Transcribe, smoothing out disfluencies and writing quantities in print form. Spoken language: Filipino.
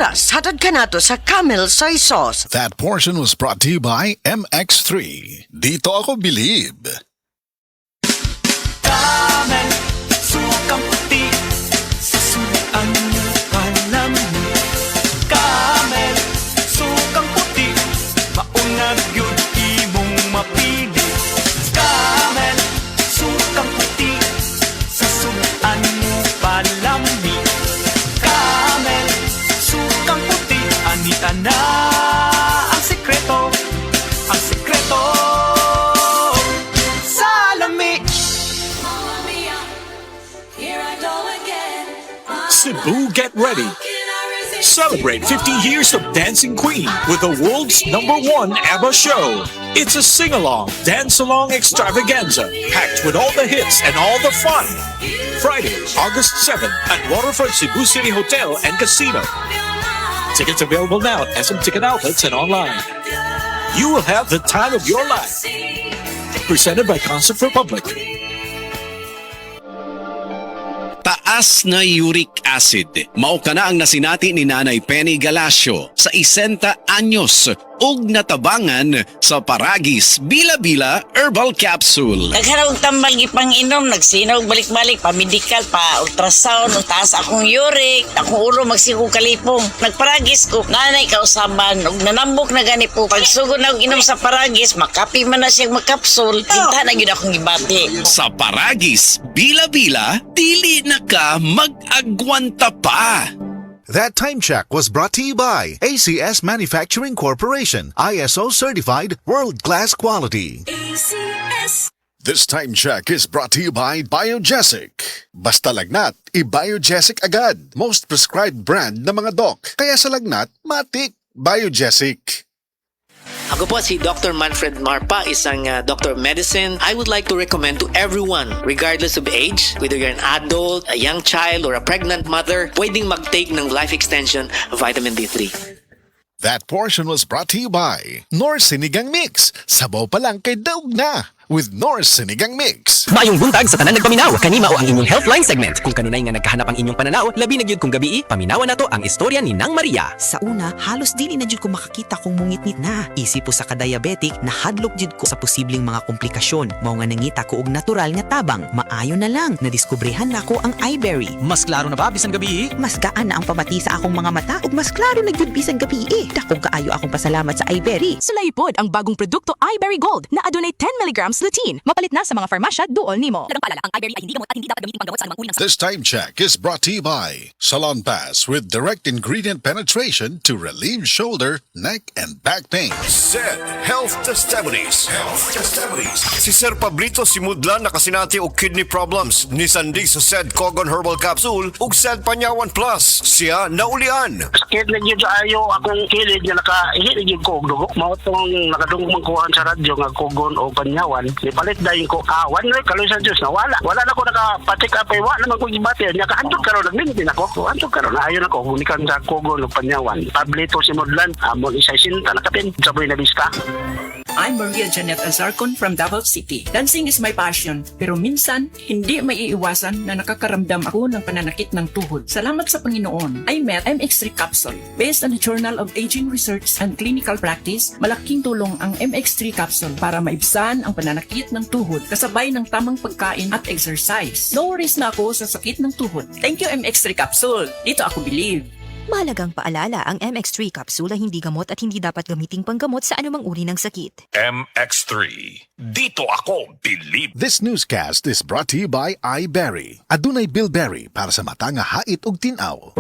oras, hatod ka nato sa Camel Soy Sauce. That portion was brought to you by MX3. Dito ako believe. Camel, sukang puti, sasuan mo palamig. Camel, sukang puti, maunag yun imong mapili. Camel, sukang puti, sasuan mo palamig. Camel, sukang puti, anita na ang sekreto, ang sekreto sa lami. Cebu, get ready. Celebrate 50 years of Dancing Queen with the world's #1 ABBA show. It's a sing-along, dance-along extravaganza packed with all the hits and all the fun. Friday, August 7th at Waterfront Cebu City Hotel and Casino. Tickets available now at SM Ticket Outlets and online. You will have the time of your life. Presented by Concert Republic. Taas na uric acid. Mao kana ang nasinati ni Nanay Penny Galasio sa 60 anyos ug natabangan sa Paragis Bila-Bila Herbal Capsule. Nagharap tambal ipang-inom, nagsinaw balik-balik, pa-medical, pa-ultrasound, taas akong uric, akong ulo magsigo kalipong. Nagparagis ko, nanay kausaban, ug nanambok na gani po. Pagsugod na inom sa Paragis, makapi man na siyang magkapsul, hinta na yun akong gibati. Sa Paragis Bila-Bila, dili na ka mag-agwanta pa. That time check was brought to you by ACS Manufacturing Corporation, ISO certified world-class quality. This time check is brought to you by Biogesic. Basta lagnat, i-Biogesic agad. Most prescribed brand ng mga doc. Kaya sa lagnat, matik. Biogesic. Ako po si Dr. Manfred Marpa, isang Doctor of Medicine. I would like to recommend to everyone, regardless of age, whether you're an adult, a young child, or a pregnant mother, pwedeng mag-take ng life extension vitamin D3. That portion was brought to you by North Sinigang Mix. Sabaw pa lang kay daog na with North Sinigang Mix. Maayong buntag sa tanan nagpaminaw. Kanima o ang inyong Healthline segment. Kung kanunay nga nagkahanap ang inyong pananaw, labi na gyud kung gabi, paminawan nato ang istorya ni Nang Maria. Sa una, halos dili na jud ko makakita kung mungit-ngit na. Isip po sa ka-diabetic, nahadlok jud ko sa posibleng mga komplikasyon. Mao nga nangita ko og natural nga tabang. Maayo na lang, nadiskubrihan nako ang iBerry. Mas klaro na ba bisan gabi? Mas gaan na ang pamati sa akong mga mata ug mas klaro na jud bisan gabi. Dakong kaayo akong pasalamat sa iBerry. Sulaypod ang bagong produkto iBerry Gold na adunay 10 mg lutein. Mapalit na sa mga farmasya duol nimo. Dagang paalala, ang iBerry ay hindi gamot at hindi dapat gamitin panggamot sa anumang uri ng sakit. This time check is brought to you by Salon Pass with direct ingredient penetration to relieve shoulder, neck, and back pain. SED Health Testimonies. Si Sir Pablito Simudlan nakasinati og kidney problems ni Sandig sa SED Cogon Herbal Capsule ug SED Panyawan Plus. Siya naulian. Sakit na yun ayo akong kilid nga nakaihit yun ko og dugo. Mao tong nakadungog magkuhan sa radyo nga Cogon o Panyawan. Ipalit dayon ko one week kaloy sa Diyos na wala na ko nakapatik up ay wala naman ko gibati niya kahantod karon nagmintin ako hantod karon ayon ako hunikan sa Cogon o Panyawan. Pablito Simudlan amon isa sinta na kapin saboy na bista. I'm Maria Janet Azarcon from Davao City. Dancing is my passion, pero minsan, hindi maiiwasan na nakakaramdam ako ng pananakit ng tuhod. Salamat sa Panginoon, I met MX3 Capsule. Based on the Journal of Aging Research and Clinical Practice, malaking tulong ang MX3 Capsule para maibsan ang pananakit ng tuhod kasabay ng tamang pagkain at exercise. No worries na ako sa sakit ng tuhod. Thank you MX3 Capsule. Dito ako believe. Mahalagang paalala, ang MX3 capsule ay hindi gamot at hindi dapat gamiting panggamot sa anumang uri ng sakit. MX3. Dito ako believe. This newscast is brought to you by iBerry. Adunay bilberry para sa mata nga hait ug tin-aw.